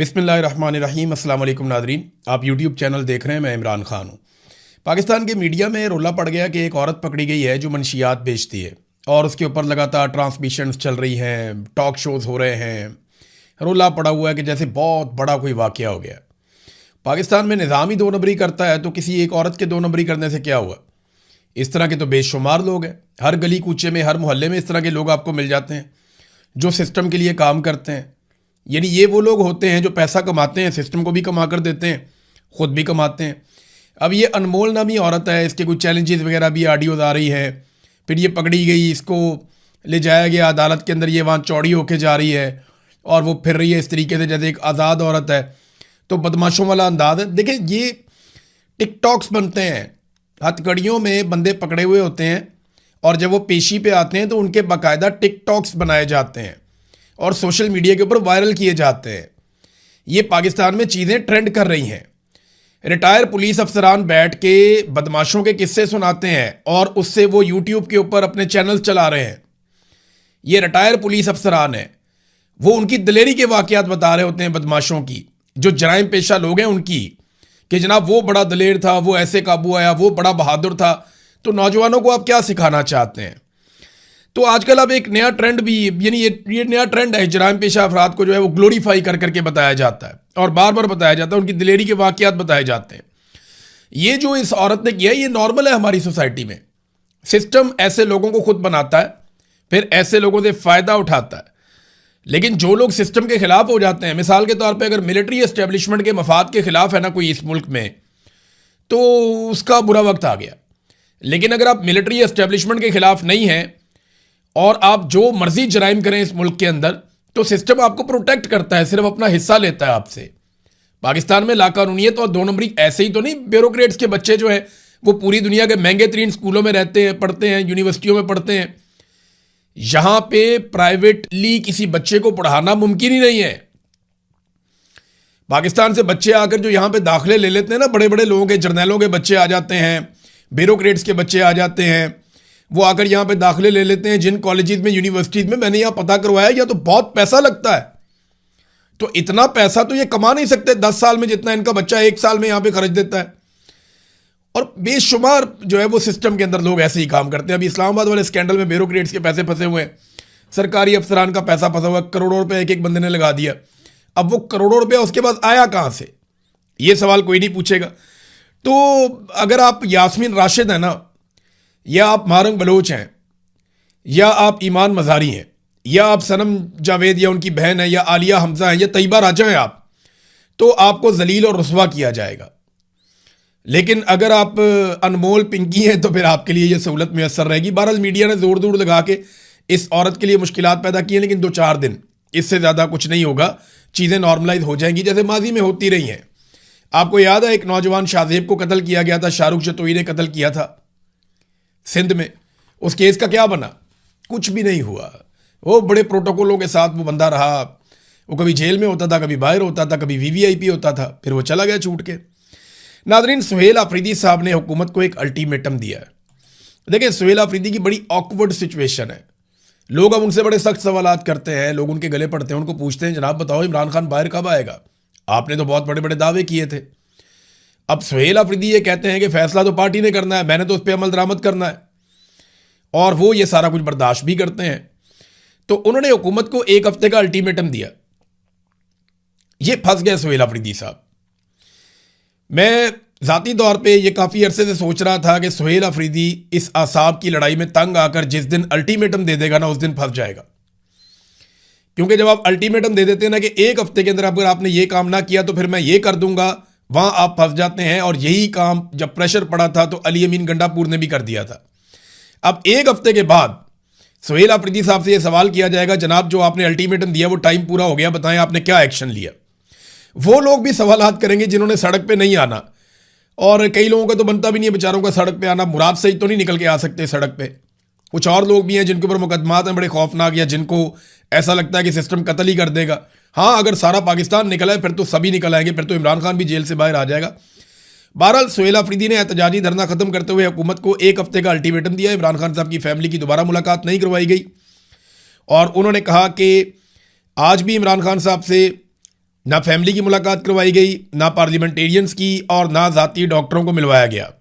बिस्मिल्लाहिर्रहमानिर्रहीम। अस्सलाम वालेकुम नादरीन, आप यूट्यूब चैनल देख रहे हैं। मैं इमरान खान हूँ। पाकिस्तान के मीडिया में रोला पड़ गया कि एक औरत पकड़ी गई है जो मनशियात बेचती है और उसके ऊपर लगातार ट्रांसमिशंस चल रही हैं, टॉक शोज़ हो रहे हैं। रोला पड़ा हुआ है कि जैसे बहुत बड़ा कोई वाक़या हो गया। पाकिस्तान में निज़ाम ही दो नंबरी करता है तो किसी एक औरत के दो नंबरी करने से क्या हुआ। इस तरह के तो बेशुमार लोग हैं। हर गली कूचे में, हर मोहल्ले में इस तरह के लोग आपको मिल जाते हैं जो सिस्टम के लिए काम करते हैं। यानी ये वो लोग होते हैं जो पैसा कमाते हैं, सिस्टम को भी कमा कर देते हैं, ख़ुद भी कमाते हैं। अब ये अनमोल नामी औरत है, इसके कुछ चैलेंजेस वगैरह भी ऑडियोज़ आ रही है। फिर ये पकड़ी गई, इसको ले जाया गया अदालत के अंदर, ये वहाँ चौड़ी होके जा रही है और वो फिर रही है इस तरीके से जैसे एक आज़ाद औरत है। तो बदमाशों वाला अंदाज है। देखिए, ये टिकटॉक्स बनते हैं, हथकड़ियों में बंदे पकड़े हुए होते हैं और जब वो पेशी पे आते हैं तो उनके बाकायदा टिकटॉक्स बनाए जाते हैं और सोशल मीडिया के ऊपर वायरल किए जाते हैं। ये पाकिस्तान में चीज़ें ट्रेंड कर रही हैं। रिटायर पुलिस अफसरान बैठ के बदमाशों के किस्से सुनाते हैं और उससे वो यूट्यूब के ऊपर अपने चैनल चला रहे हैं। ये रिटायर पुलिस अफसरान हैं, वो उनकी दिलेरी के वाक़यात बता रहे होते हैं बदमाशों की, जो जराइम पेशा लोग हैं उनकी, कि जनाब वो बड़ा दलेर था, वो ऐसे काबू आया, वो बड़ा बहादुर था। तो नौजवानों को आप क्या सिखाना चाहते हैं? तो आजकल अब एक नया ट्रेंड भी, यानी ये नया ट्रेंड है, जराइम पेशा अफराद को जो है वो ग्लोरीफाई कर करके बताया जाता है और बार बार बताया जाता है, उनकी दिलेरी के वाक़यात बताए जाते हैं। ये जो इस औरत ने किया, ये नॉर्मल है हमारी सोसाइटी में। सिस्टम ऐसे लोगों को खुद बनाता है, फिर ऐसे लोगों से फ़ायदा उठाता है। लेकिन जो लोग सिस्टम के खिलाफ हो जाते हैं, मिसाल के तौर पर अगर मिलिट्री एस्टेब्लिशमेंट के मफाद के खिलाफ है ना कोई इस मुल्क में, तो उसका बुरा वक्त आ गया। लेकिन अगर आप मिलिट्री एस्टेब्लिशमेंट के खिलाफ नहीं हैं और आप जो मर्जी जराइम करें इस मुल्क के अंदर, तो सिस्टम आपको प्रोटेक्ट करता है, सिर्फ अपना हिस्सा लेता है आपसे। पाकिस्तान में लाकानूनियत और दो नंबरी ऐसे ही तो नहीं। ब्यूरोक्रेट्स के बच्चे जो हैं वो पूरी दुनिया के महंगे तरीन स्कूलों में रहते हैं, पढ़ते हैं, यूनिवर्सिटियों में पढ़ते हैं। यहां पे प्राइवेटली किसी बच्चे को पढ़ाना मुमकिन ही नहीं है। पाकिस्तान से बच्चे आकर जो यहां पे दाखिले ले लेते हैं ना, बड़े बड़े लोगों के, जर्नैलों के बच्चे आ जाते हैं, ब्यूरोक्रेट्स के बच्चे आ जाते हैं, वो आकर यहाँ पे दाखिले ले लेते हैं जिन कॉलेजेस में, यूनिवर्सिटीज़ में। मैंने यहाँ पता करवाया, या तो बहुत पैसा लगता है। तो इतना पैसा तो ये कमा नहीं सकते 10 साल में जितना इनका बच्चा 1 साल में यहाँ पे खर्च देता है। और बेशुमार जो है वो सिस्टम के अंदर लोग ऐसे ही काम करते हैं। अभी इस्लामाबाद वाले स्कैंडल में ब्यूरोक्रेट्स के पैसे फंसे हुए हैं, सरकारी अफसरान का पैसा फंसा हुआ है, करोड़ों रुपये एक एक बंदे ने लगा दिया। अब वो करोड़ों रुपया उसके पास आया कहाँ से, ये सवाल कोई नहीं पूछेगा। तो अगर आप यास्मीन राशिद हैं ना, या आप मारंग बलोच हैं, या आप ईमान मज़ारी हैं, या आप सनम जावेद या उनकी बहन है, या आलिया हमजा हैं, या तैयबा राजा हैं आप, तो आपको जलील और रुस्वा किया जाएगा। लेकिन अगर आप अनमोल पिंकी हैं तो फिर आपके लिए यह सहूलत मैसर रहेगी। बहरहाल मीडिया ने जोर दूर लगा के इस औरत के लिए मुश्किलात पैदा की हैं, लेकिन 2-4 दिन, इससे ज़्यादा कुछ नहीं होगा। चीज़ें नॉर्मलाइज हो जाएंगी जैसे माजी में होती रही हैं। आपको याद है एक नौजवान शाहजेब को कत्ल किया गया था, शाहरुख जतोई ने कत्ल किया था सिंध में। उस केस का क्या बना? कुछ भी नहीं हुआ। वो बड़े प्रोटोकॉलों के साथ वो बंदा रहा। वो कभी जेल में होता था, कभी बाहर होता था, कभी वीवीआईपी होता था, फिर वो चला गया छूट के। नादरीन, सुहेल आफरीदी साहब ने हुकूमत को एक अल्टीमेटम दिया है। देखिए, सुहेल आफरीदी की बड़ी ऑकवर्ड सिचुएशन है। लोग अब उनसे बड़े सख्त सवालात करते हैं, लोग उनके गले पड़ते हैं, उनको पूछते हैं जनाब बताओ इमरान खान बाहर कब आएगा? आपने तो बहुत बड़े बड़े दावे किए थे। अब सुहेल आफरीदी ये कहते हैं कि फैसला तो पार्टी ने करना है, मैंने तो उस पर अमल दरामद करना है, और वो ये सारा कुछ बर्दाश्त भी करते हैं। तो उन्होंने हुकूमत को 1 हफ्ते का अल्टीमेटम दिया। ये फंस गए सुहेल आफरीदी साहब। मैं ज़ाती तौर पे ये काफ़ी अरसे से सोच रहा था कि सुहेल आफरीदी इस आसाब की लड़ाई में तंग आकर जिस दिन अल्टीमेटम दे देगा ना, उस दिन फंस जाएगा। क्योंकि जब आप अल्टीमेटम दे देते हैं ना कि 1 हफ्ते के अंदर अगर आपने ये काम ना किया तो फिर मैं ये कर दूंगा, वहां आप फंस जाते हैं। और यही काम जब प्रेशर पड़ा था तो अली अमीन गंडापुर ने भी कर दिया था। अब 1 हफ्ते के बाद सुहेल आफरीदी साहब से यह सवाल किया जाएगा, जनाब जो आपने अल्टीमेटम दिया वो टाइम पूरा हो गया, बताएं आपने क्या एक्शन लिया? वो लोग भी सवालात करेंगे जिन्होंने सड़क पे नहीं आना, और कई लोगों का तो बनता भी नहीं है बेचारों का सड़क पे आना। मुराद सही तो नहीं निकल के आ सकते सड़क पे। कुछ और लोग भी हैं जिनके ऊपर मुकदमात हैं बड़े खौफनाक, या जिनको ऐसा लगता है कि सिस्टम कत्ल ही कर देगा। हाँ, अगर सारा पाकिस्तान निकला है फिर तो सभी निकल आएंगे, फिर तो इमरान खान भी जेल से बाहर आ जाएगा। बहरहाल सुहेल आफरीदी ने एहतजाजी धरना खत्म करते हुए हुकूमत को 1 हफ्ते का अल्टीमेटम दिया। इमरान खान साहब की फैमिली की दोबारा मुलाकात नहीं करवाई गई और उन्होंने कहा कि आज भी इमरान खान साहब से ना फैमिली की मुलाकात करवाई गई, ना पार्लियामेंटेरियंस की, और ना ज़ाती डॉक्टरों को मिलवाया गया।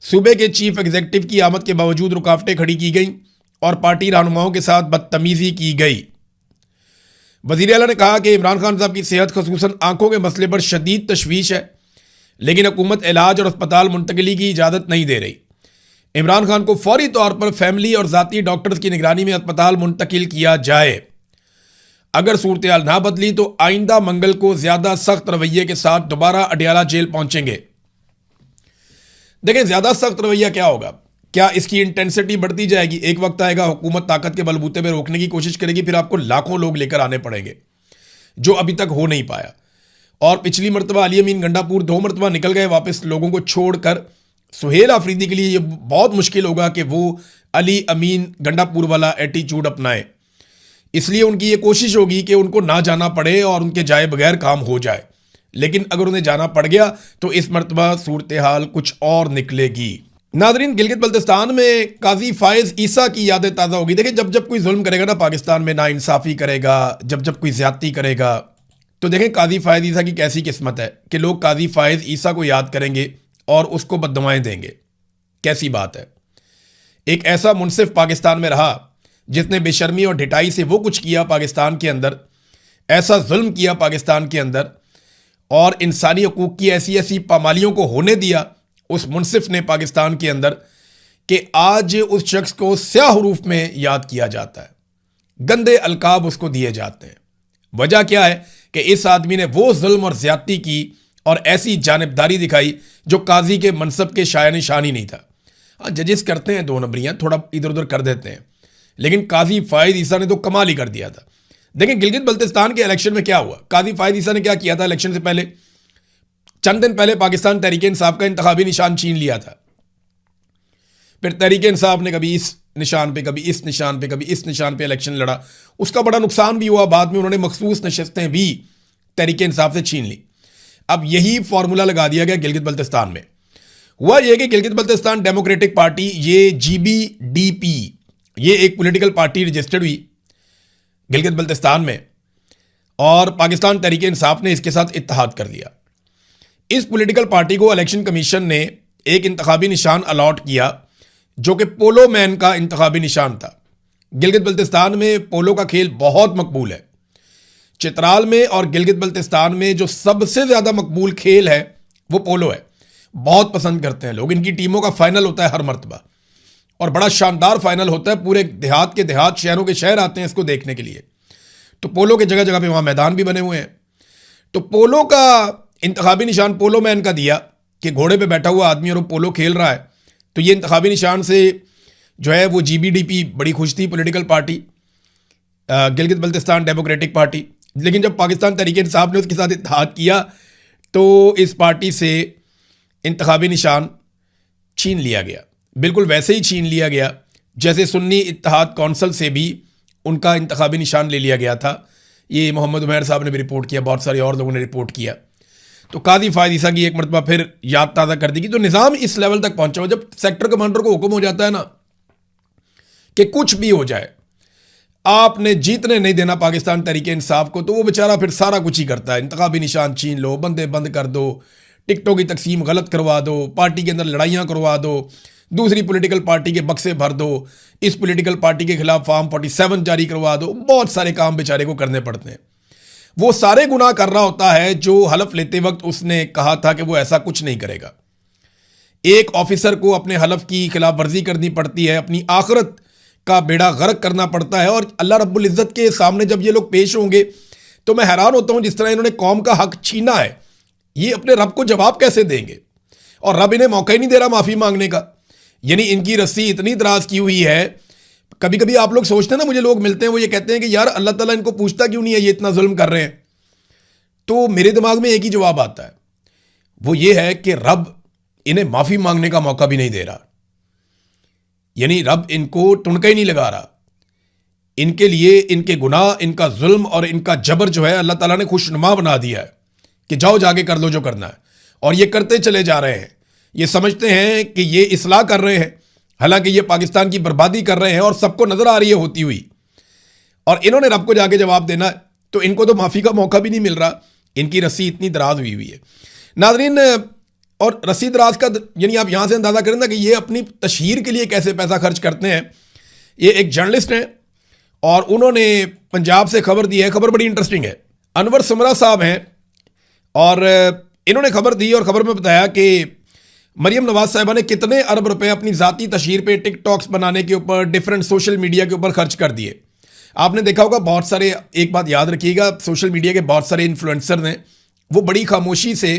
सूबे के चीफ एग्जीक्यूटिव की आमद के बावजूद रुकावटें खड़ी की गई और पार्टी रहनुमाओं के साथ बदतमीजी की गई। वज़ीर आला ने कहा कि इमरान खान साहब की सेहत खसूसन आंखों के मसले पर शदीद तशवीश है, लेकिन हुकूमत इलाज और अस्पताल मुंतकिली की इजाज़त नहीं दे रही। इमरान खान को फौरी तौर पर फैमिली और ज़ाती डॉक्टर्स की निगरानी में अस्पताल मुंतकिल किया जाए। अगर सूरत हाल ना बदली तो आइंदा मंगल को ज़्यादा सख्त रवैये के साथ दोबारा अडियाला जेल पहुंचेंगे। देखें, ज़्यादा सख्त रवैया क्या होगा? क्या इसकी इंटेंसिटी बढ़ती जाएगी? एक वक्त आएगा हुकूमत ताकत के बलबूते पर रोकने की कोशिश करेगी, फिर आपको लाखों लोग लेकर आने पड़ेंगे, जो अभी तक हो नहीं पाया। और पिछली मरतबा अली अमीन गंडापुर 2 मरतबा निकल गए वापस लोगों को छोड़कर। सुहेल आफरीदी के लिए ये बहुत मुश्किल होगा कि वो अली अमीन गंडापुर वाला एटीट्यूड अपनाए, इसलिए उनकी ये कोशिश होगी कि उनको ना जाना पड़े और उनके जाए बगैर काम हो जाए। लेकिन अगर उन्हें जाना पड़ गया तो इस मरतबा सूरत हाल कुछ और निकलेगी। नादरीन, गिलगित बल्तिस्तान में काजी फायज ईसा की यादें ताज़ा होगी। देखिए, जब जब कोई जुल्म करेगा ना पाकिस्तान में, ना इंसाफ़ी करेगा, जब जब कोई ज़्यादती करेगा, तो देखें काजी फायज ईसा की कैसी किस्मत है कि लोग काजी फायज ईसा को याद करेंगे और उसको बद्दुआएं देंगे। कैसी बात है। एक ऐसा मुनसिफ पाकिस्तान में रहा जिसने बेशर्मी और ढिठाई से वो कुछ किया पाकिस्तान के अंदर, ऐसा जुल्म किया पाकिस्तान के अंदर और इंसानी हकूक़ की ऐसी ऐसी पामालियों को होने दिया उस मुनसिफ ने पाकिस्तान के अंदर, कि आज उस शख्स को स्याह हरूफ में याद किया जाता है, गंदे अलकाब उसको दिए जाते हैं। वजह क्या है कि इस आदमी ने वो जुल्म और ज्यादती की और ऐसी जानिबदारी दिखाई जो काजी के मनसब के शाया निशान ही नहीं था। हाँ, जजेस करते हैं 2 नंबरियाँ, थोड़ा इधर उधर कर देते हैं, लेकिन काजी फायज ईसा ने तो कमाल ही कर दिया था। देखें, गिलगित बल्तिस्तान के इलेक्शन में क्या हुआ। काजी फायज ईसा ने क्या किया था? इलेक्शन से पहले चंद दिन पहले पाकिस्तान तहरीक इंसाफ का इंतखाबी निशान छीन लिया था। फिर तहरीक इंसाफ ने कभी इस निशान पे, कभी इस निशान पे, कभी इस निशान पे इलेक्शन लड़ा। उसका बड़ा नुकसान भी हुआ। बाद में उन्होंने मखसूस नशस्तें भी तहरीक इंसाफ से छीन ली। अब यही फॉर्मूला लगा दिया गया गिलगित बल्तिस्तान में। हुआ यह कि गिलगित बल्तिस्तान डेमोक्रेटिक पार्टी, ये GBDP, ये एक पॉलिटिकल पार्टी रजिस्टर्ड हुई गिलगित बल्तिस्तान में और पाकिस्तान तहरीक इंसाफ ने इसके साथ इत्तेहाद कर लिया। इस पॉलिटिकल पार्टी को इलेक्शन कमीशन ने एक इंतखाबी निशान अलॉट किया जो कि पोलो मैन का इंतखाबी निशान था। गिलगित बल्तिस्तान में पोलो का खेल बहुत मकबूल है। चित्राल में और गिलगित बल्तिस्तान में जो सबसे ज़्यादा मकबूल खेल है वो पोलो है। बहुत पसंद करते हैं लोग। इनकी टीमों का फाइनल होता है हर मरतबा और बड़ा शानदार फाइनल होता है। पूरे देहात के देहात, शहरों के शहर आते हैं इसको देखने के लिए। तो पोलो के जगह जगह पे वहाँ मैदान भी बने हुए हैं। तो पोलो का इंतखाबी निशान पोलो मैन का दिया कि घोड़े पे बैठा हुआ आदमी और वो पोलो खेल रहा है। तो ये इंतखाबी निशान से जो है वो GBDP बड़ी खुश थी, political party Gilgit Baltistan democratic party. लेकिन जब पाकिस्तान तहरीक इंसाफ ने उसके साथ इत्तेहाद किया तो इस पार्टी से इंतखाबी निशान छीन लिया गया। बिल्कुल वैसे ही छीन लिया गया जैसे सुन्नी इत्तेहाद कौंसिल से भी उनका इंतखाबी निशान ले लिया गया था। ये मोहम्मद उमैर साहब ने भी रिपोर्ट किया, बहुत सारे और लोगों ने रिपोर्ट किया। तो काजी फायज ईसा की एक मरतबा फिर याद ताज़ा कर दी कि तो निज़ाम इस लेवल तक पहुंचा हुआ, जब सेक्टर कमांडर को हुक्म हो जाता है ना कि कुछ भी हो जाए आपने जीतने नहीं देना पाकिस्तान तहरीक इंसाफ को, तो वो बेचारा फिर सारा कुछ ही करता है। इंतखाबी निशान छीन लो, बंदे बंद कर दो, टिकटों की तकसीम गलत करवा दो, पार्टी के अंदर लड़ाइयाँ करवा दो, दूसरी पॉलिटिकल पार्टी के बक्से भर दो, इस पॉलिटिकल पार्टी के खिलाफ फॉर्म 47 जारी करवा दो। बहुत सारे काम बेचारे को करने पड़ते हैं। वो सारे गुनाह कर रहा होता है जो हलफ लेते वक्त उसने कहा था कि वो ऐसा कुछ नहीं करेगा। एक ऑफिसर को अपने हलफ की खिलाफ वर्जी करनी पड़ती है, अपनी आखिरत का बेड़ा गर्क करना पड़ता है। और अल्लाह रब्बुल इज़्ज़त के सामने जब ये लोग पेश होंगे तो मैं हैरान होता हूँ जिस तरह इन्होंने कौम का हक छीना है, ये अपने रब को जवाब कैसे देंगे? और रब इन्हें मौका ही नहीं दे रहा माफ़ी मांगने का। यानी इनकी रस्सी इतनी दराज की हुई है। कभी कभी आप लोग सोचते हैं ना, मुझे लोग मिलते हैं वो ये कहते हैं कि यार अल्लाह ताला इनको पूछता क्यों नहीं है, ये इतना जुल्म कर रहे हैं। तो मेरे दिमाग में एक ही जवाब आता है, वो ये है कि रब इन्हें माफ़ी मांगने का मौका भी नहीं दे रहा। यानी रब इनको टुनका ही नहीं लगा रहा। इनके लिए इनके गुनाह, इनका जुल्म और इनका जबर जो है अल्लाह ताला ने खुशनुमा बना दिया है कि जाओ जाके कर लो जो करना है। और ये करते चले जा रहे हैं। ये समझते हैं कि ये इस्लाह कर रहे हैं, हालांकि ये पाकिस्तान की बर्बादी कर रहे हैं और सबको नजर आ रही है होती हुई। और इन्होंने रब को जाके जवाब देना है, तो इनको तो माफ़ी का मौका भी नहीं मिल रहा। इनकी रस्सी इतनी दराज हुई हुई है नाज़रीन। और रस्सी दराज का यानी आप यहाँ से अंदाज़ा करें ना कि ये अपनी तशहीर के लिए कैसे पैसा खर्च करते हैं। ये एक जर्नलिस्ट हैं और उन्होंने पंजाब से खबर दी है, खबर बड़ी इंटरेस्टिंग है। अनवर समरा साहब हैं और इन्होंने खबर दी और खबर में बताया कि मरियम नवाज साहिबा ने कितने अरब रुपए अपनी ज़ाती तशहीर पे टिकटॉक्स बनाने के ऊपर, डिफरेंट सोशल मीडिया के ऊपर खर्च कर दिए। आपने देखा होगा बहुत सारे, एक बात याद रखिएगा, सोशल मीडिया के बहुत सारे इन्फ्लुएंसर ने वो बड़ी खामोशी से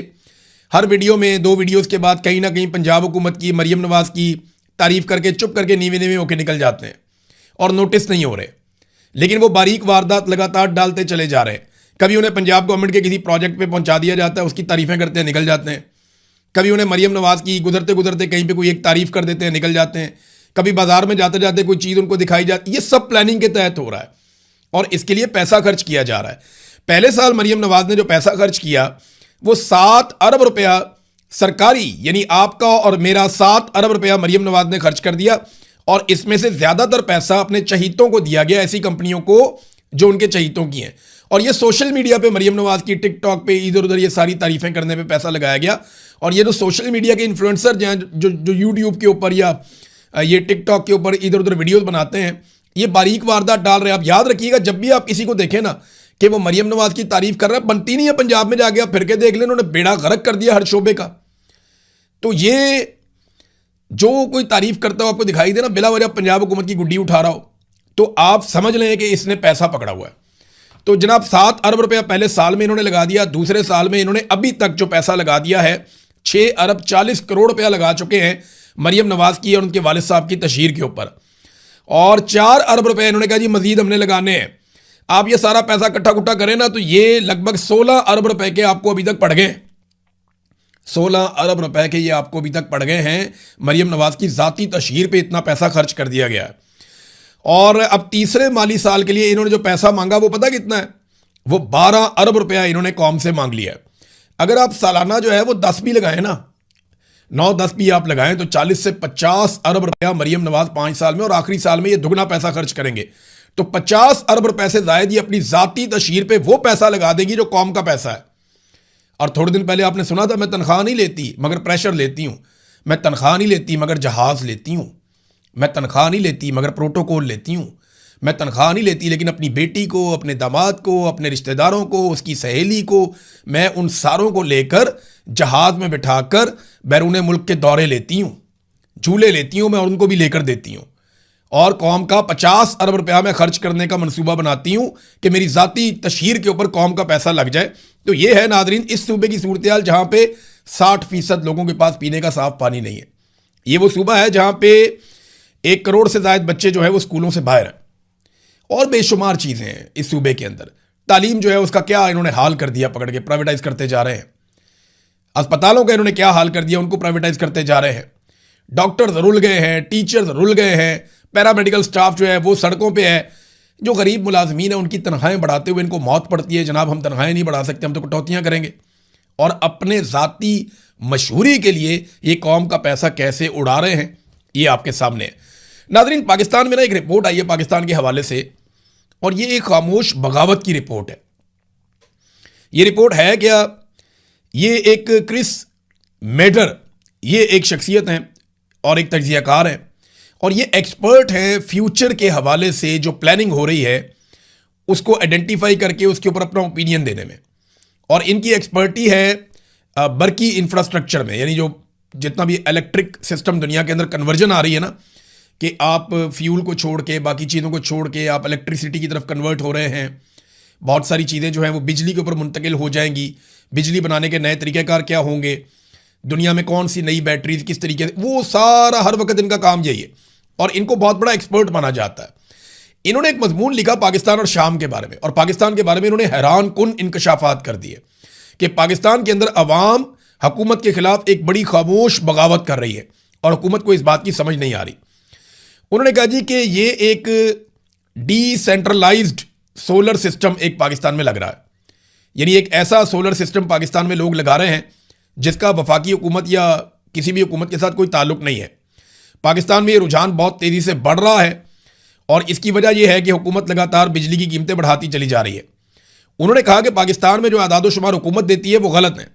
हर वीडियो में 2 वीडियोस के बाद कहीं ना कहीं पंजाब हुकूमत की, मरियम नवाज की तारीफ करके चुप करके नीवे नीवे होकर निकल जाते हैं और नोटिस नहीं हो रहे। लेकिन वो बारीक वारदात लगातार डालते चले जा रहे हैं। कभी उन्हें पंजाब गवर्नमेंट के किसी प्रोजेक्ट पे पहुंचा दिया जाता है, उसकी तारीफें करते हैं, निकल जाते हैं। कभी उन्हें मरियम नवाज की गुजरते गुजरते कहीं पे कोई एक तारीफ कर देते हैं, निकल जाते हैं। कभी बाजार में जाते जाते कोई चीज़ उनको दिखाई जाती है। ये सब प्लानिंग के तहत हो रहा है और इसके लिए पैसा खर्च किया जा रहा है। पहले साल मरियम नवाज ने जो पैसा खर्च किया वो 7 अरब रुपया सरकारी, यानी आपका और मेरा 7 अरब रुपया मरियम नवाज ने खर्च कर दिया। और इसमें से ज़्यादातर पैसा अपने चहीतों को दिया गया, ऐसी कंपनियों को जो उनके चहीतों की हैं। और ये सोशल मीडिया पे मरियम नवाज की, टिकटॉक पे, इधर उधर ये सारी तारीफें करने पे पैसा लगाया गया। और ये जो सोशल मीडिया के इन्फ्लुएंसर हैं जो यूट्यूब के ऊपर या ये टिकटॉक के ऊपर इधर उधर वीडियोस बनाते हैं, ये बारीक वारदात डाल रहे हैं। आप याद रखिएगा, जब भी आप किसी को देखें ना कि वो मरियम नवाज की तारीफ कर रहा है, बनती नहीं है। पंजाब में जाके आप फिर के देख लें, उन्होंने बेड़ा गर्क कर दिया हर शोबे का। तो ये जो कोई तारीफ करता हो आपको दिखाई दे ना, बिला वजह पंजाब हुकूमत की गुड्डी उठा रहा हो, तो आप समझ लें कि इसने पैसा पकड़ा हुआ है। तो जनाब 7 अरब रुपया पहले साल में इन्होंने लगा दिया। दूसरे साल में इन्होंने अभी तक जो पैसा लगा दिया है 6 अरब 40 करोड़ रुपया लगा चुके हैं मरियम नवाज की और उनके वालिद साहब की तशहीर के ऊपर। और 4 अरब रुपए इन्होंने कहा जी मजीद हमने लगाने हैं। आप ये सारा पैसा इकट्ठा कुट्ठा करें ना, तो ये लगभग 16 अरब रुपए के आपको अभी तक पड़ गए। 16 अरब रुपए के ये आपको अभी तक पड़ गए हैं। मरियम नवाज की ज़ाती तशहीर पे इतना पैसा खर्च कर दिया गया है। और अब तीसरे माली साल के लिए इन्होंने जो पैसा मांगा वो पता कितना है? वो 12 अरब रुपया इन्होंने कौम से मांग लिया है। अगर आप सालाना जो है वो 10 भी लगाएं ना, 9-10 भी आप लगाएं, तो 40 से 50 अरब रुपया मरियम नवाज 5 साल में, और आखिरी साल में ये दुगना पैसा खर्च करेंगे। तो 50 अरब रुपए से जायद ये अपनी ज़ाती तशहीर पे वो पैसा लगा देगी जो कौम का पैसा है। और थोड़े दिन पहले आपने सुना था, मैं तनख्वाह नहीं लेती मगर प्रेशर लेती हूँ, मैं तनख्वाह नहीं लेती मगर जहाज़ लेती हूँ, मैं तनख्वाह नहीं लेती मगर प्रोटोकॉल लेती हूँ, मैं तनख्वाह नहीं लेती लेकिन अपनी बेटी को, अपने दामाद को, अपने रिश्तेदारों को, उसकी सहेली को, मैं उन सारों को लेकर जहाज़ में बिठाकर बैरून मुल्क के दौरे लेती हूँ, झूले लेती हूँ मैं, और उनको भी लेकर देती हूँ। और कौम का 50 अरब रुपया मैं खर्च करने का मंसूबा बनाती हूँ कि मेरी ज़ाती तशहीर के ऊपर कौम का पैसा लग जाए। तो ये है नादरीन इस सूबे की सूरत हाल, जहाँ पे 60% लोगों के पास पीने का साफ पानी नहीं है। ये वो सूबा है जहाँ पे 1 करोड़ से ज़ायद बच्चे जो है वो स्कूलों से बाहर हैं, और बेशुमार चीज़ें हैं इस सूबे के अंदर। तालीम जो है उसका क्या इन्होंने हाल कर दिया, पकड़ के प्राइवेटाइज करते जा रहे हैं। अस्पतालों का इन्होंने क्या हाल कर दिया, उनको प्राइवेटाइज करते जा रहे हैं। डॉक्टर्स रुल गए हैं, टीचर्स रुल गए हैं, पैरामेडिकल स्टाफ जो है वो सड़कों पे है। जो गरीब मुलाजमीन है उनकी तनख्वाहें बढ़ाते हुए इनको मौत पड़ती है, जनाब हम तनख्वाहें नहीं बढ़ा सकते, हम तो कटौतियाँ करेंगे। और अपने ज़ाती मशहूरी के लिए ये कौम का पैसा कैसे उड़ा रहे हैं, ये आपके सामने है। नाज़रीन, पाकिस्तान में ना एक रिपोर्ट आई है पाकिस्तान के हवाले से, और ये एक खामोश बगावत की रिपोर्ट है। ये रिपोर्ट है क्या? ये एक क्रिस मेडर, ये एक शख्सियत हैं और एक तज्ज़ियाकार हैं, और ये एक्सपर्ट हैं फ्यूचर के हवाले से जो प्लानिंग हो रही है उसको आइडेंटिफाई करके उसके ऊपर अपना ओपिनियन देने में। और इनकी एक्सपर्टी है बरकी इंफ्रास्ट्रक्चर में, यानी जो जितना भी इलेक्ट्रिक सिस्टम दुनिया के अंदर कन्वर्जन आ रही है ना, कि आप फ्यूल को छोड़ के, बाकी चीज़ों को छोड़ के आप इलेक्ट्रिसिटी की तरफ कन्वर्ट हो रहे हैं। बहुत सारी चीज़ें जो हैं वो बिजली के ऊपर मुंतकिल हो जाएंगी। बिजली बनाने के नए तरीक़ेकार क्या होंगे, दुनिया में कौन सी नई बैटरीज किस तरीके से, वो सारा हर वक्त इनका काम यही है, और इनको बहुत बड़ा एक्सपर्ट माना जाता है। इन्होंने एक मजमून लिखा पाकिस्तान और शाम के बारे में, और पाकिस्तान के बारे में इन्होंने हैरान कुन इंकशाफात कर दिए कि पाकिस्तान के अंदर अवाम हुकूमत के खिलाफ एक बड़ी खामोश बगावत कर रही है, और हुकूमत को इस बात की समझ नहीं आ रही। उन्होंने कहा जी कि ये एक डिसेंट्रलाइज्ड सोलर सिस्टम एक पाकिस्तान में लग रहा है, यानी एक ऐसा सोलर सिस्टम पाकिस्तान में लोग लगा रहे हैं जिसका वफाकी हुकूमत या किसी भी हुकूमत के साथ कोई ताल्लुक नहीं है। पाकिस्तान में ये रुझान बहुत तेज़ी से बढ़ रहा है, और इसकी वजह यह है कि हुकूमत लगातार बिजली की कीमतें बढ़ाती चली जा रही है। उन्होंने कहा कि पाकिस्तान में जो आदादोशुमार हुकूमत देती है वो गलत है।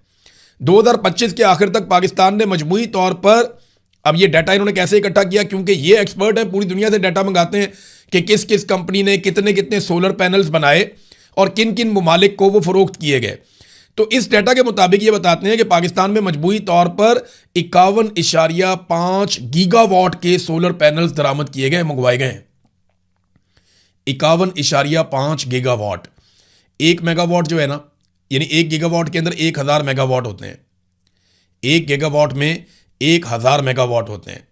2025 के आखिर तक पाकिस्तान ने मजमूई तौर पर, अब ये डाटा इन्होंने कैसे इकट्ठा किया, क्योंकि ये एक्सपर्ट है, पूरी दुनिया से डाटा मंगाते हैं कि किस किस कंपनी ने कितने कितने सोलर पैनल्स बनाए और किन किन ममालिक को वो फरोख्त किए गए। तो इस डाटा के मुताबिक ये बताते हैं कि पाकिस्तान में मजमूई तौर पर 51.5 गीगावाट के सोलर पैनल्स दरामद किए गए, मंगवाए गए हैं। 51.5 गीगावाट, 1 मेगावाट जो है ना, यानी 1 गीगावाट के अंदर 1000 मेगावाट होते हैं। 1 गीगावाट में 1000 मेगावाट होते हैं।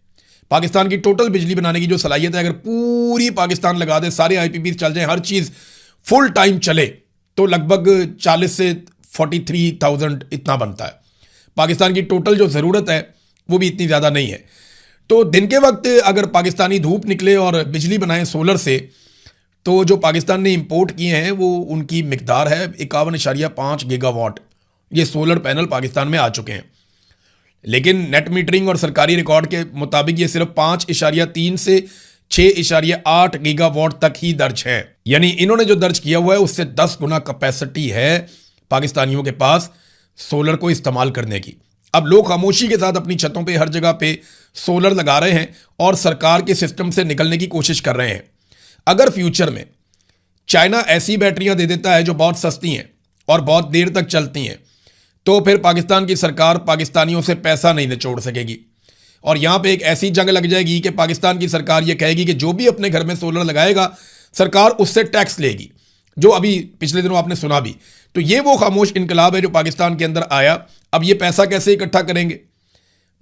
पाकिस्तान की टोटल बिजली बनाने की जो सलाहियत है, अगर पूरी पाकिस्तान लगा दे, सारे आईपीपी चल जाए, हर चीज़ फुल टाइम चले, तो लगभग 40 से 43,000 इतना बनता है। पाकिस्तान की टोटल जो ज़रूरत है वो भी इतनी ज़्यादा नहीं है। तो दिन के वक्त अगर पाकिस्तानी धूप निकले और बिजली बनाए सोलर से, तो जो पाकिस्तान ने इंपोर्ट किए हैं वो उनकी मिकदार है 51.5 गीगावाट। ये सोलर पैनल पाकिस्तान में आ चुके हैं, लेकिन नेट मीटरिंग और सरकारी रिकॉर्ड के मुताबिक ये सिर्फ 5.3 से 6.8 गीगावाट तक ही दर्ज है। यानी इन्होंने जो दर्ज किया हुआ है उससे 10 गुना कैपेसिटी है पाकिस्तानियों के पास सोलर को इस्तेमाल करने की। अब लोग खामोशी के साथ अपनी छतों पे, हर जगह पे सोलर लगा रहे हैं और सरकार के सिस्टम से निकलने की कोशिश कर रहे हैं। अगर फ्यूचर में चाइना ऐसी बैटरियां दे देता है जो बहुत सस्ती हैं और बहुत देर तक चलती हैं, तो फिर पाकिस्तान की सरकार पाकिस्तानियों से पैसा नहीं निचोड़ सकेगी और यहाँ पे एक ऐसी जंग लग जाएगी कि पाकिस्तान की सरकार ये कहेगी कि जो भी अपने घर में सोलर लगाएगा सरकार उससे टैक्स लेगी, जो अभी पिछले दिनों आपने सुना भी। तो ये वो खामोश इनकलाब है जो पाकिस्तान के अंदर आया। अब ये पैसा कैसे इकट्ठा करेंगे?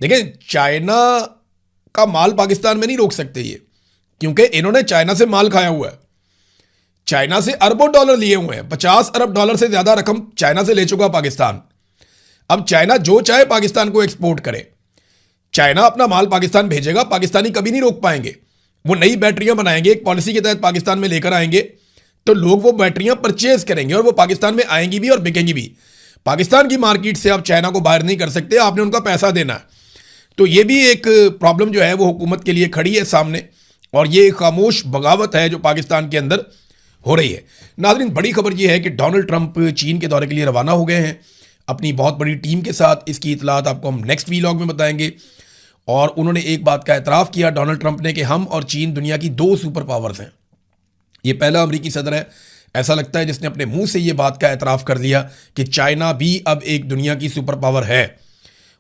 देखिए, चाइना का माल पाकिस्तान में नहीं रोक सकते ये, क्योंकि इन्होंने चाइना से माल खाया हुआ है। चाइना से अरबों डॉलर लिए हुए हैं, 50 अरब डॉलर से ज्यादा रकम चाइना से ले चुका पाकिस्तान। अब चाइना जो चाहे पाकिस्तान को एक्सपोर्ट करे, चाइना अपना माल पाकिस्तान भेजेगा, पाकिस्तानी कभी नहीं रोक पाएंगे। वो नई बैटरियां बनाएंगे, एक पॉलिसी के तहत पाकिस्तान में लेकर आएंगे, तो लोग वो बैटरियां परचेज करेंगे और वो पाकिस्तान में आएंगी भी और बिकेंगी भी। पाकिस्तान की मार्केट से आप चाइना को बाहर नहीं कर सकते, आपने उनका पैसा देना है। तो ये भी एक प्रॉब्लम जो है वो हुकूमत के लिए खड़ी है सामने, और ये खामोश बगावत है जो पाकिस्तान के अंदर हो रही है। नाज़रीन, बड़ी खबर ये है कि डोनाल्ड ट्रंप चीन के दौरे के लिए रवाना हो गए हैं अपनी बहुत बड़ी टीम के साथ। इसकी इतलात आपको हम नेक्स्ट वीलॉग में बताएंगे। और उन्होंने एक बात का एतराफ़ किया डोनाल्ड ट्रंप ने कि हम और चीन दुनिया की 2 सुपर पावर्स हैं। ये पहला अमरीकी सदर है, ऐसा लगता है, जिसने अपने मुंह से ये बात का एतराफ़ कर लिया कि चाइना भी अब एक दुनिया की सुपर पावर है।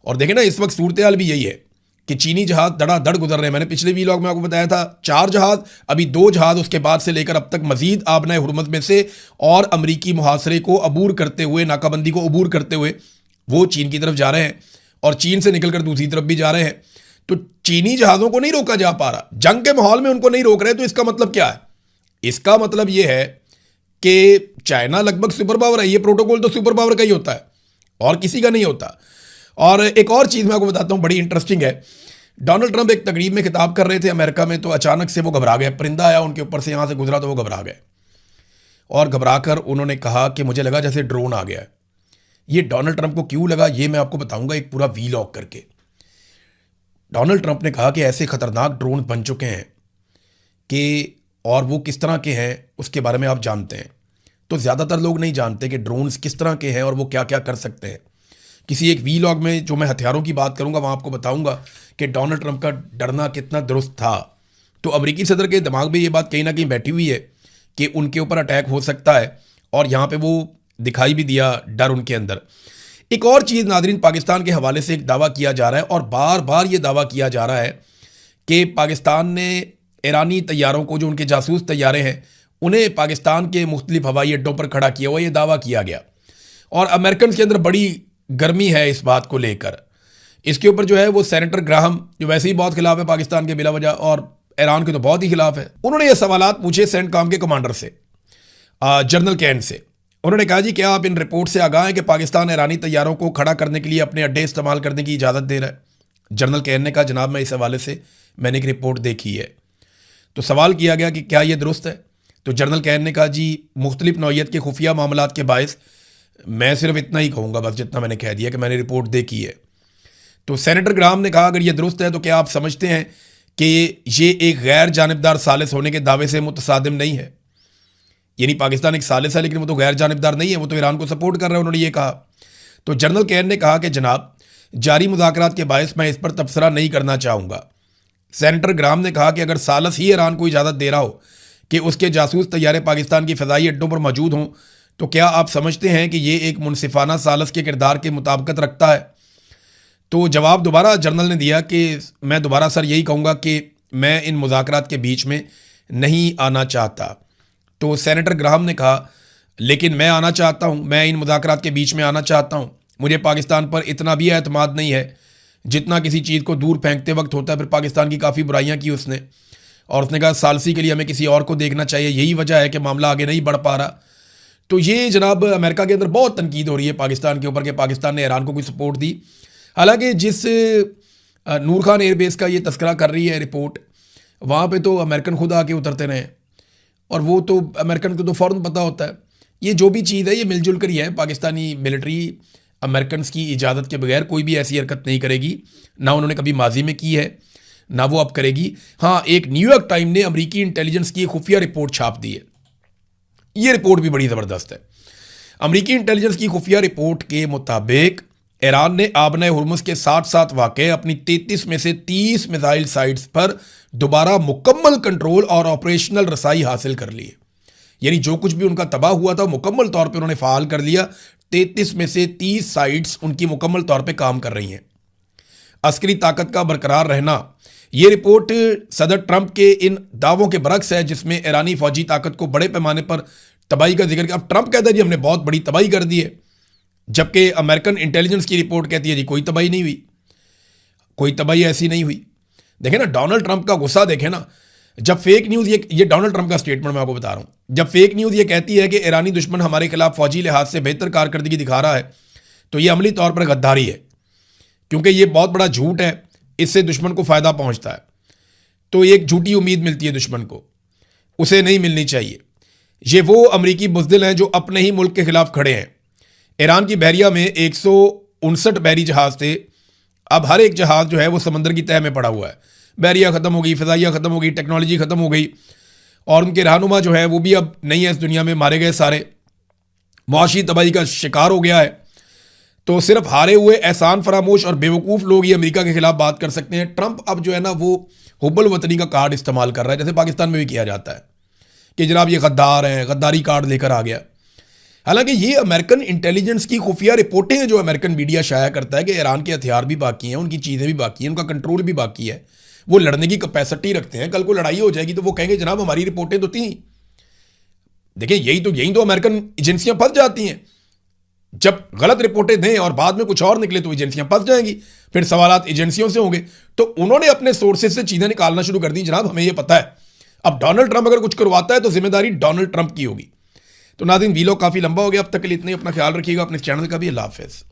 और देखें ना, इस वक्त सूरत हाल भी यही है कि चीनी जहाज धड़ाधड़ गुजर रहे हैं। मैंने पिछले वीलॉग में आपको बताया था 4 जहाज, अभी 2 जहाज उसके बाद से लेकर अब तक मजीद आबनाए हुर्मुज़ में से और अमरीकी मुहासरे को अबूर करते हुए, नाकाबंदी को अबूर करते हुए वो चीन की तरफ जा रहे हैं और चीन से निकलकर दूसरी तरफ भी जा रहे हैं। तो चीनी जहाज़ों को नहीं रोका जा पा रहा, जंग के माहौल में उनको नहीं रोक रहे। तो इसका मतलब क्या है? इसका मतलब ये है कि चाइना लगभग सुपर पावर है। ये प्रोटोकॉल तो सुपर पावर का ही होता है और किसी का नहीं होता। और एक और चीज़ मैं आपको बताता हूँ, बड़ी इंटरेस्टिंग है। डोनाल्ड ट्रंप एक तकरीब में खिताब कर रहे थे अमेरिका में, तो अचानक से वो घबरा गए। परिंदा आया उनके ऊपर से, यहाँ से गुजरा तो वो घबरा गए और घबरा कर उन्होंने कहा कि मुझे लगा जैसे ड्रोन आ गया है। ये डोनाल्ड ट्रंप को क्यों लगा, ये मैं आपको बताऊंगा एक पूरा वीलॉग करके। डोनाल्ड ट्रंप ने कहा कि ऐसे खतरनाक ड्रोन बन चुके हैं कि, और वो किस तरह के हैं उसके बारे में आप जानते हैं। तो ज़्यादातर लोग नहीं जानते कि ड्रोन्स किस तरह के हैं और वो क्या क्या कर सकते हैं। किसी एक वीलॉग में जो मैं हथियारों की बात करूंगा वहाँ आपको बताऊंगा कि डोनाल्ड ट्रंप का डरना कितना दुरुस्त था। तो अमेरिकी सदर के दिमाग में ये बात कहीं ना कहीं बैठी हुई है कि उनके ऊपर अटैक हो सकता है, और यहाँ पे वो दिखाई भी दिया डर उनके अंदर। एक और चीज़ नाज़रीन, पाकिस्तान के हवाले से एक दावा किया जा रहा है और बार बार ये दावा किया जा रहा है कि पाकिस्तान ने ईरानी तैयारों को, जो उनके जासूस तैयारे हैं, उन्हें पाकिस्तान के मुख्तलिफ हवाई अड्डों पर खड़ा किया हुआ, ये दावा किया गया। और अमेरिकन के अंदर बड़ी गर्मी है इस बात को लेकर। इसके ऊपर जो है वो सेनेटर ग्राहम, जो वैसे ही बहुत खिलाफ है पाकिस्तान के बिला वजह, और ईरान के तो बहुत ही खिलाफ है, उन्होंने ये सवालात पूछे सेंटकॉम के कमांडर से, जनरल कैन से। उन्होंने कहा, जी क्या आप इन रिपोर्ट से आगाह हैं कि पाकिस्तान ईरानी तैयारों को खड़ा करने के लिए अपने अड्डे इस्तेमाल करने की इजाज़त दे रहा है? जनरल कैन ने कहा, जनाब मैं इस हवाले से मैंने एक रिपोर्ट देखी है। तो सवाल किया गया कि क्या ये दुरुस्त है? तो जनरल कैन ने कहा, जी मुख्तलिफ नौइयत के खुफिया मामलात के बायस मैं सिर्फ इतना ही कहूँगा, बस जितना मैंने कह दिया कि मैंने रिपोर्ट देखी है। तो सेनेटर ग्राहम ने कहा, अगर ये दुरुस्त है तो क्या आप समझते हैं कि ये एक गैर जानिबदार सालिस होने के दावे से मुतसादिम नहीं है? यानी पाकिस्तान एक सालिस है लेकिन वो तो गैर जानिबदार नहीं है, वो तो ईरान को सपोर्ट कर रहा है, उन्होंने ये कहा। तो जनरल केर ने कहा कि जनाब जारी मुज़ाकरात के बायस मैं इस पर तबसरा नहीं करना चाहूँगा। सेनेटर ग्राम ने कहा कि अगर सालस ही ईरान को इजाज़त दे रहा हो कि उसके जासूस तैयारे पाकिस्तान की फ़िज़ाई अड्डों पर मौजूद हों, तो क्या आप समझते हैं कि ये एक मुनसिफाना सालस के किरदार के मुताबिकत रखता है? तो जवाब दोबारा जनरल ने दिया कि मैं दोबारा सर यही कहूँगा कि मैं इन मुज़ाकरात के बीच में नहीं आना चाहता। तो सेनेटर ग्राहम ने कहा लेकिन मैं आना चाहता हूँ, मैं इन मुज़ाकरात के बीच में आना चाहता हूँ। मुझे पाकिस्तान पर इतना भी एतमाद नहीं है जितना किसी चीज़ को दूर फेंकते वक्त होता है। फिर पाकिस्तान की काफ़ी बुराइयाँ की उसने, और उसने कहा सालसी के लिए हमें किसी और को देखना चाहिए, यही वजह है कि मामला आगे नहीं बढ़ पा रहा। तो ये जनाब अमेरिका के अंदर बहुत तनकीद हो रही है पाकिस्तान के ऊपर कि पाकिस्तान ने ईरान को कोई सपोर्ट दी। हालांकि जिस नूर खान एयरबेस का ये तस्करा कर रही है रिपोर्ट, वहाँ पे तो अमेरिकन खुद आके उतरते रहे, और वो तो अमेरिकन को तो फ़ौरन पता होता है ये जो भी चीज़ है ये मिलजुल कर ही है। पाकिस्तानी मिलिट्री अमेरिकन की इजाज़त के बगैर कोई भी ऐसी हरकत नहीं करेगी, ना उन्होंने कभी माजी में की है, ना वो अब करेगी। हाँ, एक न्यूयॉर्क टाइम ने अमरीकी इंटेलिजेंस की खुफिया रिपोर्ट छाप दी है। ये रिपोर्ट भी बड़ी ज़बरदस्त है। अमरीकी इंटेलिजेंस की खुफिया रिपोर्ट के मुताबिक ईरान ने आबना हुर्मुज के साथ साथ वाक़े अपनी 33 में से 30 मिसाइल साइट्स पर दोबारा मुकम्मल कंट्रोल और ऑपरेशनल रसाई हासिल कर ली है। यानी जो कुछ भी उनका तबाह हुआ था मुकम्मल तौर पे उन्होंने फ़ाल कर लिया। 33 में से 30 साइट्स उनकी मुकम्मल तौर पे काम कर रही हैं। अस्करी ताकत का बरकरार रहना, ये रिपोर्ट सदर ट्रंप के इन दावों के बरक्स है जिसमें ईरानी फौजी ताकत को बड़े पैमाने पर तबाही का जिक्र किया। अब ट्रंप कहता है जी हमने बहुत बड़ी तबाही कर दी है, जबकि अमेरिकन इंटेलिजेंस की रिपोर्ट कहती है जी कोई तबाही नहीं हुई, कोई तबाही ऐसी नहीं हुई। देखें ना डोनाल्ड ट्रंप का गुस्सा, देखें ना जब फेक न्यूज़, ये डोनाल्ड ट्रंप का स्टेटमेंट मैं आपको बता रहा हूँ, जब फेक न्यूज़ ये कहती है कि ईरानी दुश्मन हमारे खिलाफ फौजी लिहाज से बेहतर कारकर्दगी दिखा रहा है, तो ये अमली तौर पर गद्दारी है, क्योंकि ये बहुत बड़ा झूठ है, इससे दुश्मन को फ़ायदा पहुँचता है। तो एक झूठी उम्मीद मिलती है दुश्मन को, उसे नहीं मिलनी चाहिए। ये वो अमरीकी बुज़दिल हैं जो अपने ही मुल्क के खिलाफ खड़े हैं। ईरान की बहरिया में 159 बहरी जहाज़ थे, अब हर एक जहाज़ जो है वो समंदर की तह में पड़ा हुआ है। बहरिया ख़त्म हो गई, फ़िज़ाइया ख़त्म हो गई, टेक्नोलॉजी ख़त्म हो गई, और उनके रहनुमा जो है वो भी अब नहीं है इस दुनिया में, मारे गए सारे, मुआशी तबाही का शिकार हो गया है। तो सिर्फ हारे हुए एहसान फरामोश और बेवकूफ़ लोग ये अमेरिका के खिलाफ बात कर सकते हैं। ट्रंप अब जो है ना वो हुब्बुल वतनी का कार्ड इस्तेमाल कर रहा है, जैसे पाकिस्तान में भी किया जाता है कि जनाब ये गद्दार हैं, गद्दारी कार्ड लेकर आ गया। हालांकि ये अमेरिकन इंटेलिजेंस की खुफिया रिपोर्टें हैं जो अमेरिकन मीडिया शाया करता है कि ईरान के हथियार भी बाकी हैं, उनकी चीज़ें भी बाकी हैं, उनका कंट्रोल भी बाकी है, वो लड़ने की कैपेसिटी रखते हैं। कल को लड़ाई हो जाएगी तो वो कहेंगे जनाब हमारी रिपोर्टें तो थी। देखिए यही तो अमेरिकन एजेंसियां फंस जाती हैं, जब गलत रिपोर्टें दें और बाद में कुछ और निकले तो एजेंसियां फंस जाएंगी, फिर सवालात एजेंसियों से होंगे। तो उन्होंने अपने सोर्सेज से चीज़ें निकालना शुरू कर दी, जनाब हमें यह पता है। अब डोनाल्ड ट्रंप अगर कुछ करवाता है तो जिम्मेदारी डोनाल्ड ट्रंप की होगी। तो नाज़रीन वीडियो काफ़ी लंबा हो गया, अब तक के लिए इतना ही। अपना ख्याल रखिएगा, अपने चैनल का भी। अल्लाह हाफ़िज़।